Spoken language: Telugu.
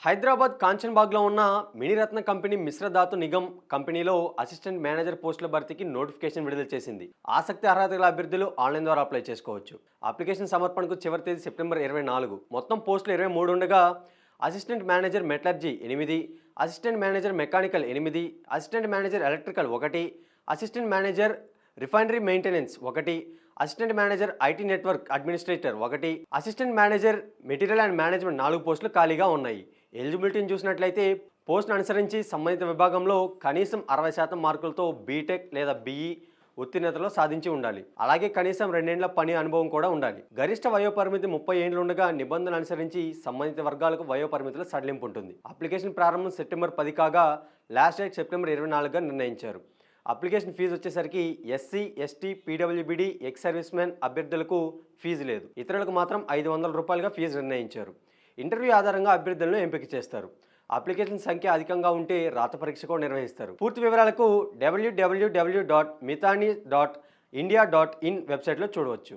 హైదరాబాద్ కాంచన్బాగ్లో ఉన్న మినీరత్న కంపెనీ మిశ్రధాతు నిగమ్ కంపెనీలో అసిస్టెంట్ మేనేజర్ పోస్టుల భర్తీకి నోటిఫికేషన్ విడుదల చేసింది. ఆసక్తి అర్హత గల అభ్యర్థులు ఆన్లైన్ ద్వారా అప్లై చేసుకోవచ్చు. అప్లికేషన్ సమర్పణకు చివరి తేదీ సెప్టెంబర్ 24. మొత్తం పోస్టులు 23 ఉండగా assistant manager metallurgy 8, assistant manager mechanical 8, assistant manager electrical 1, assistant manager refinery maintenance 1, assistant manager IT network administrator 1, assistant manager material and management 4 పోస్టులు ఖాళీగా ఉన్నాయి. ఎలిజిబిలిటీని చూసినట్లయితే పోస్ట్ను అనుసరించి సంబంధిత విభాగంలో కనీసం 60% మార్కులతో బీటెక్ లేదా బీఈ ఉత్తీర్ణతలో సాధించి ఉండాలి. అలాగే కనీసం 2 ఏళ్ల పని అనుభవం కూడా ఉండాలి. గరిష్ట వయోపరిమితి 30 ఏళ్లు ఉండగా నిబంధనలు అనుసరించి సంబంధిత వర్గాలకు వయోపరిమితుల సడలింపు ఉంటుంది. అప్లికేషన్ ప్రారంభం సెప్టెంబర్ 10 కాగా లాస్ట్ డేట్ సెప్టెంబర్ 24గా నిర్ణయించారు. అప్లికేషన్ ఫీజు వచ్చేసరికి SC, ST, PWBD, ex service men అభ్యర్థులకు ఫీజు లేదు. ఇతరులకు మాత్రం ₹500గా ఫీజు నిర్ణయించారు. ఇంటర్వ్యూ ఆధారంగా అభ్యర్థులను ఎంపిక చేస్తారు. అప్లికేషన్ సంఖ్య అధికంగా ఉంటే రాత పరీక్ష కూడా నిర్వహిస్తారు. పూర్తి వివరాలకు www.mithani.india.in వెబ్సైట్లో చూడవచ్చు.